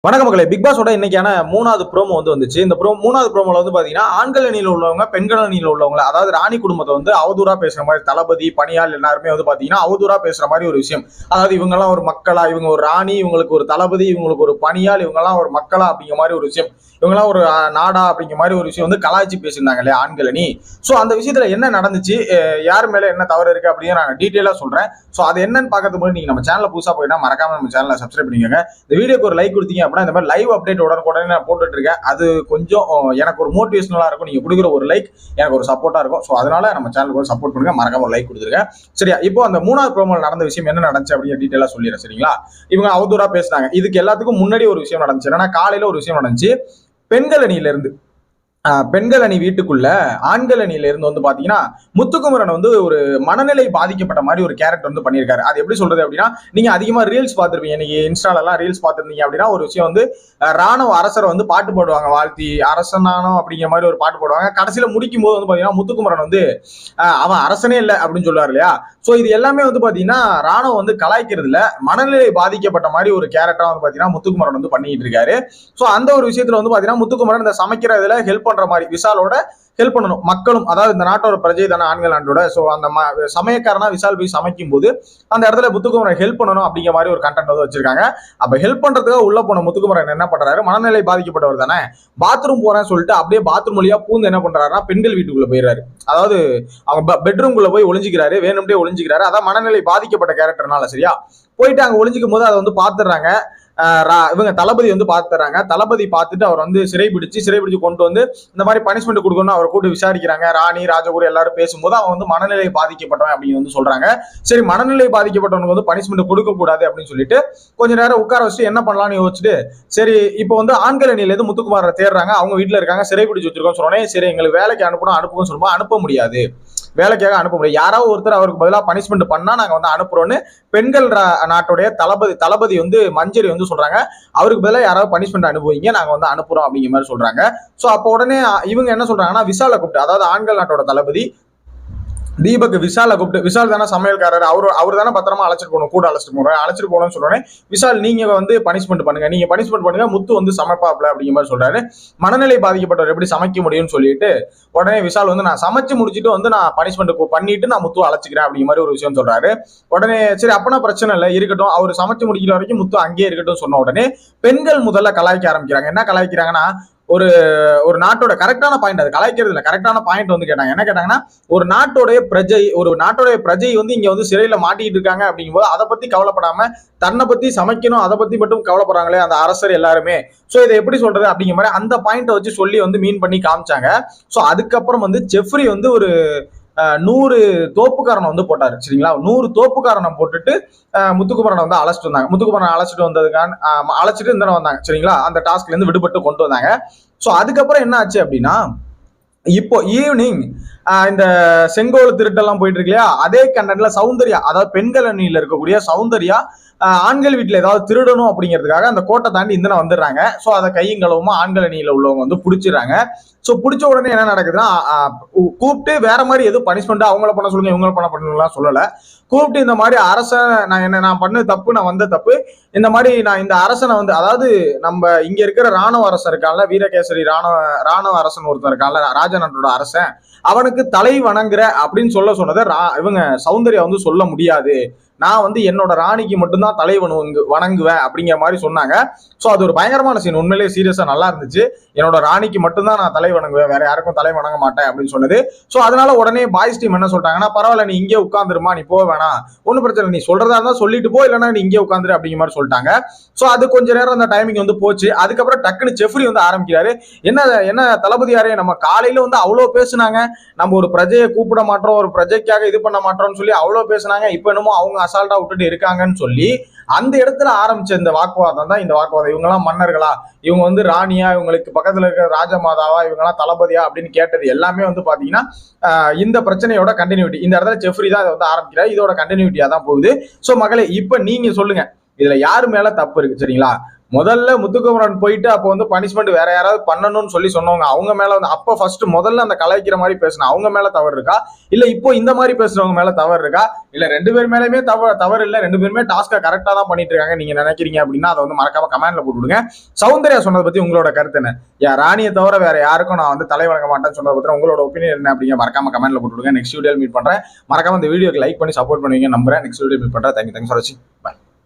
வணக்க மக்களே, பிக் பாஸோட இன்னைக்கான மூணாவது ப்ரோமோ வந்துச்சு. இந்த மூணாவது ப்ரோமோல பாத்தீங்கன்னா ஆண்கள் அணியில உள்ளவங்க பெண்கள் அணியில உள்ளவங்க, அதாவது ராணி குடும்பத்தை அவதூறா பேசுற மாதிரி, தளபதி பணியால் எல்லாருமே பாத்தீங்கன்னா அவதூறா பேசுற மாதிரி ஒரு விஷயம். அதாவது இவங்க எல்லாம் ஒரு மக்களா, இவங்க ஒரு ராணி, இவங்களுக்கு ஒரு தளபதி, இவங்களுக்கு ஒரு பணியால், இவங்க எல்லாம் ஒரு மக்களா அப்படிங்கிற மாதிரி ஒரு விஷயம், இவங்கெல்லாம் ஒரு நாடா அப்படிங்கிற மாதிரி ஒரு விஷயம் கலாய்ச்சி பேசியிருந்தாங்க இல்லையா ஆண்கள் அணி. ஸோ அந்த விஷயத்துல என்ன நடந்துச்சு, யார் மேல என்ன தவறு இருக்கு அப்படின்னு நான் டீட்டெயிலா சொல்றேன். ஸோ அது என்னன்னு பார்க்கறதுக்கு முன்னாடி நீங்க நம்ம சேனல புதுசா போயிட்டா மறக்காம நம்ம சேனலை சப்ஸ்கிரைப் பண்ணிக்கோங்க. இந்த வீடியோக்கு ஒரு லைக் கொடுத்தீங்க அப்படின்னா இந்த மாதிரி லைவ் அப்டேட் உடனுக்குடனே நான் போட்டுட்டு இருக்கேன். அது கொஞ்சம் எனக்கு ஒரு மோட்டிவேஷனலா இருக்கும். நீங்க கொடுக்குற ஒரு லைக் எனக்கு ஒரு சப்போர்ட்டா இருக்கும். ஸோ அதனால நம்ம சேனலுக்கு ஒரு சப்போர்ட் பண்ணுங்க, மறக்காம ஒரு லைக் கொடுத்துருங்க. சரியா? இப்போ அந்த மூணாவது ப்ரோமோல நடந்த விஷயம் என்ன நடந்துச்சு அப்படின்னு டீட்டெயிலா சொல்லிடுறேன். சரிங்களா? இவங்க அவதூறா பேசினாங்க. இதுக்கு எல்லாத்துக்கும் முன்னாடி ஒரு விஷயம் நடந்துச்சு. என்னன்னா காலையில ஒரு விஷயம் நடந்துச்சு. பெண்கள் அணியில இருந்து பெண்கள் அணி வீட்டுக்குள்ள ஆண்கள் அணியில இருந்து பாத்தீங்கன்னா முத்துக்குமரன் ஒரு மனநிலை பாதிக்கப்பட்ட மாதிரி ஒரு கேரக்டர் பண்ணியிருக்காரு. அது எப்படி சொல்றது அப்படின்னா, நீங்க அதிகமா ரீல்ஸ் பார்த்திருப்பீங்க. இன்னைக்கு இன்ஸ்டால எல்லாம் ரீல்ஸ் பார்த்திருந்தீங்க அப்படின்னா ஒரு விஷயம் ராணுவ அரசரை பாட்டு போடுவாங்க, வாழ்த்தி அரசனானோ அப்படிங்கிற மாதிரி ஒரு பாட்டு போடுவாங்க. கடைசியில முடிக்கும் போது பாத்தீங்கன்னா முத்துக்குமரன் அவன் அரசனே இல்லை அப்படின்னு சொல்லுவார் இல்லையா. சோ இது எல்லாமே பாத்தீங்கன்னா ராணுவம் கலாய்க்கிறது இல்ல, மனநிலை பாதிக்கப்பட்ட மாதிரி ஒரு கேரக்டரா பாத்தீங்கன்னா முத்துக்குமரன் பண்ணிட்டு இருக்காரு. சோ அந்த ஒரு விஷயத்துல பாத்தீங்கன்னா முத்துக்குமரன் இந்த சமைக்கிறதுல ஹெல்ப் பண்ற மாதிரி, விசாலோட ஹெல்ப் பண்ணணும் மக்களும், அதாவது இந்த நாட்டோட பிரஜை தானே ஆண்கள் நாட்டோட. சோ அந்த சமயக்காரனா விசால் போய் சமைக்கும் போது அந்த இடத்துல முத்துக்குமரன் ஹெல்ப் பண்ணணும் அப்படிங்கிற மாதிரி ஒரு கண்டென்ட் வச்சிருக்காங்க. அப்ப ஹெல்ப் பண்றதுக்காக உள்ள போன முத்துக்குமரன் என்ன பண்றாரு, மனநிலை பாதிக்கப்பட்டவர் தானே, பாத்ரூம் போறேன்னு சொல்லிட்டு அப்படியே பாத்ரூம் வழியா பூந்து என்ன பண்றாருன்னா பெண்கள் வீட்டுக்குள்ள போயிடுறாரு. அதாவது அவங்க பெட்ரூம்குள்ள போய் ஒளிஞ்சுக்கிறாரு, வேணும்னே ஒளிஞ்சுக்கிறாரு. அதான் மனநிலை பாதிக்கப்பட்ட கேரக்டர்னால. சரியா? போயிட்டு அங்க ஒளிஞ்சிக்கும் போது அதை பாத்துறாங்க. இவங்க தளபதி பாத்துறாங்க. தளபதி பார்த்துட்டு அவர் சிறைபிடிச்சு கொண்டு இந்த மாதிரி பனிஷ்மெண்ட் கொடுக்கணும் அவரை கூட்டு விசாரிக்கிறாங்க. ராணி, ராஜகுரு எல்லாரும் பேசும்போது அவன் மனநிலை பாதிக்கப்பட்டவன் அப்படின்னு சொல்றாங்க. சரி, மனநிலை பாதிக்கப்பட்டவனுக்கு பனிஷ்மெண்ட் கொடுக்க கூடாது அப்படின்னு சொல்லிட்டு கொஞ்ச நேரம் உட்கார வச்சுட்டு என்ன பண்ணலாம்னு யோசிச்சுட்டு, சரி இப்போ ஆண்கள் அணியில இருந்து முத்துக்குமாரை தேடுறாங்க. அவங்க வீட்டுல இருக்காங்க, சிறைபிடிச்சு வச்சிருக்கோம் சொன்னே. சரி, எங்களுக்கு வேலைக்கு அனுப்புன்னு சொல்லுவோம். அனுப்ப முடியாது, வேலைக்காக அனுப்ப முடியும், யாராவது ஒருத்தர் அவருக்கு பதிலாக பனிஷ்மெண்ட் பண்ணா நாங்க அனுப்புறோம்னு பெண்கள் நாட்டுடைய தளபதி மஞ்சரி சொல்றாங்க. அவருக்கு பதிலாக யாராவது பனிஷ்மெண்ட் அனுப்புவீங்க, நாங்க அனுப்புறோம் அப்படிங்கிற மாதிரி சொல்றாங்க. சோ அப்ப உடனே இவங்க என்ன சொல்றாங்கன்னா விசால கூப்பிட்டு, அதாவது ஆண்கள் நாட்டோட தளபதி தீபக் விசால கூப்பிட்டு, விசால் தானே சமையல்காரர், அவர் தானே பத்திரமா அழைச்சிட்டு போகணும், கூட அழைச்சிட்டு போகணும்னு சொல்றேன். விசால் நீங்க பனிஷ்மெண்ட் பண்ணுங்க, நீங்க பனிஷ்மெண்ட் பண்ணுங்க, முத்து சமைப்பாப்ல அப்படிங்கிற மாதிரி சொல்றாரு. மனநிலை பாதிக்கப்பட்டவர் எப்படி சமைக்க முடியும்னு சொல்லிட்டு உடனே விசால் நான் சமைச்சு முடிச்சுட்டு நான் பனிஷ்மெண்ட் பண்ணிட்டு நான் முத்து அழைச்சிக்கிறேன் அப்படிங்கிற மாதிரி ஒரு விஷயம் சொல்றாரு. உடனே சரி அப்பனா பிரச்சனை இல்லை, இருக்கட்டும், அவர் சமைச்சு முடிக்கிற வரைக்கும் முத்து அங்கேயே இருக்கட்டும் சொன்ன உடனே பெண்கள் முதல்ல கலாய்க்க ஆரம்பிக்கிறாங்க. என்ன கலாய்க்கிறாங்கன்னா, ஒரு ஒரு நாட்டோட கரெக்டான பாயிண்ட், அது கலாய்க்கிறது இல்ல, கரெக்டான பாயிண்ட் கேட்டாங்க. என்ன கேட்டாங்கன்னா, ஒரு நாட்டோடைய பிரஜை இங்க சிறையில மாட்டிட்டு இருக்காங்க அப்படிங்கும்போது அதை பத்தி கவலைப்படாம தன்னை பத்தி சமைக்கணும் அதை பத்தி மட்டும் கவலைப்படுறாங்களே அந்த அரசர் எல்லாருமே. சோ இதை எப்படி சொல்றது அப்படிங்கிற மாதிரி அந்த பாயிண்ட் வச்சு சொல்லி மீன் பண்ணி காமிச்சாங்க. சோ அதுக்கப்புறம் ஜெஃப்ரி ஒரு 100 தோப்புக்காரனை போட்டாரு. சரிங்களா? 100 தோப்புக்காரனை போட்டுட்டு முத்துக்குமரனை அழைச்சிட்டு வந்தாங்க. முத்துக்குமரனை அழைச்சிட்டு இந்த வந்தாங்க. சரிங்களா? அந்த டாஸ்க்ல இருந்து விடுபட்டு கொண்டு வந்தாங்க. சோ அதுக்கப்புறம் என்ன ஆச்சு அப்படின்னா, இப்போ ஈவினிங் இந்த செங்கோல் திருட்டெல்லாம் போயிட்டு இருக்கு இல்லையா, அதே கண்டென்ட்ல சௌந்தர்யா, அதாவது பெண்கள் அணியில இருக்கக்கூடிய சௌந்தர்யா ஆண்கள் வீட்டுல ஏதாவது திருடணும் அப்படிங்கிறதுக்காக அந்த கோட்டை தாண்டி இந்த வந்துடுறாங்க. சோ அதை கையங்களவுமா ஆண்கள் அணியில உள்ளவங்க பிடிச்சிடறாங்க. சோ பிடிச்ச உடனே என்ன நடக்குதுன்னா, கூப்பிட்டு வேற மாதிரி எதுவும் பனிஷ்மெண்ட் அவங்கள பண்ண சொல்லுங்க இவங்களை பண்ணலாம் சொல்லல. கூப்பிட்டு இந்த மாதிரி அரசன் நான் பண்ண தப்பு, நான் வந்த தப்பு, இந்த மாதிரி நான் இந்த அரசனை அதாவது நம்ம இங்க இருக்கிற ராணுவ அரசன் இருக்கான்ல, வீரகேசரி ராணுவ அரசன் ஒருத்தன் இருக்கான்ல, ராஜநாட்டோட அரசன், அவனுக்கு தலை வணங்குற அப்படின்னு சொன்னதை இவங்க சௌந்தர்யா சொல்ல முடியாது, நான் என்னோட ராணிக்கு மட்டும்தான் தலை வணங்குவேன் அப்படிங்கிற மாதிரி சொன்னாங்க. சோ அது ஒரு பயங்கரமான சீன், உண்மையிலேயே சீரியஸா நல்லா இருந்துச்சு. என்னோட ராணிக்கு மட்டும்தான் நான் தலை வணங்குவேன், வேற யாருக்கும் தலை வணங்க மாட்டேன் அப்படின்னு சொன்னது. சோ அதனால உடனே பாய்ஸ் டீம் என்ன சொல்லிட்டாங்கன்னா, பரவாயில்ல நீ இங்கே உட்காந்துருமா, நீ போக வேணாம், ஒன்னும் பிரச்சனை, நீ சொல்றதா இருந்தா சொல்லிட்டு போ, இல்லைன்னா நீ இங்கே உட்காந்துரு அப்படிங்கிற மாதிரி சொல்லிட்டாங்க. சோ அது கொஞ்ச நேரம் அந்த டைமிங் போச்சு. அதுக்கப்புறம் டக்குன்னு ஜெஃப்ரி ஆரம்பிக்கிறாரு. என்ன தளபதியாரே, நம்ம காலையில அவ்வளவு பேசுனாங்க, நம்ம ஒரு பிரஜையை கூப்பிட மாட்டோம், ஒரு பிரஜைக்காக இது பண்ண மாட்டோம்னு சொல்லி அவ்வளவு பேசுனாங்க, இப்ப என்னமோ அவங்க அசால்ட்டா விட்டுட்டு இருக்காங்கன்னு சொல்லி அந்த இடத்துல ஆரம்பிச்ச இந்த வாக்குவாதம் தான் இந்த வாக்குவாதம். இவங்க எல்லாம் மன்னர்களா, இவங்க ராணியா, இவங்களுக்கு பக்கத்துல இருக்கிற ராஜமாதாவா, இவங்க எல்லாம் தளபதியா அப்படின்னு கேட்டது எல்லாமே பாத்தீங்கன்னா இந்த பிரச்சனையோட கண்டினியூட்டி. இந்த இடத்துல ஜெஃப்ரி தான் இதை ஆரம்பிக்கிறார், இதோட கண்டினியூட்டியா தான் போகுது. சோ மகளே, இப்ப நீங்க சொல்லுங்க, இதுல யாரு மேல தப்பு இருக்கு? சரிங்களா? முதல்ல முத்துக்குமரன் போயிட்டு அப்போ வந்து பனிஷ்மெண்ட் வேற யாராவது பண்ணணும்னு சொல்லி சொன்னவங்க அவங்க மேல வந்து அப்ப ஃபர்ஸ்ட் முதல்ல அந்த கலாய்க்கிற மாதிரி பேசின அவங்க மேல தவறு இருக்கா, இல்ல இப்போ இந்த மாதிரி பேசுறவங்க மேல தவறு இருக்கா, இல்ல ரெண்டு பேர் மேலயுமே தவறு இல்ல, ரெண்டு பேருமே டாஸ்கை கரெக்டா தான் பண்ணிட்டு இருக்காங்க நீங்க நினைக்கிறீங்க அப்படின்னா அதை வந்து மறக்காம கமெண்ட்ல போட்டு விடுங்க. சௌந்தர்யா சொன்னதை பத்தி உங்களோட கருத்து என்ன? ராணியை தவிர வேற யாருக்கும் நான் வந்து தலை வணங்க மாட்டேன்னு சொன்னதை பத்தி உங்களோட ஒப்பீனியன் என்ன அப்படிங்க மறக்காம கமெண்ட்ல போட்டு விடுங்க. நெக்ஸ்ட் வீடியோ மீட் பண்றேன். மறக்காம இந்த வீடியோக்கு லைக் பண்ணி சப்போர்ட் பண்ணுவீங்க நம்புறேன். நெக்ஸ்ட் வீடியோ மீட் பண்றேன். தேங்க்யூ ஃபார் வாட்சிங். பை.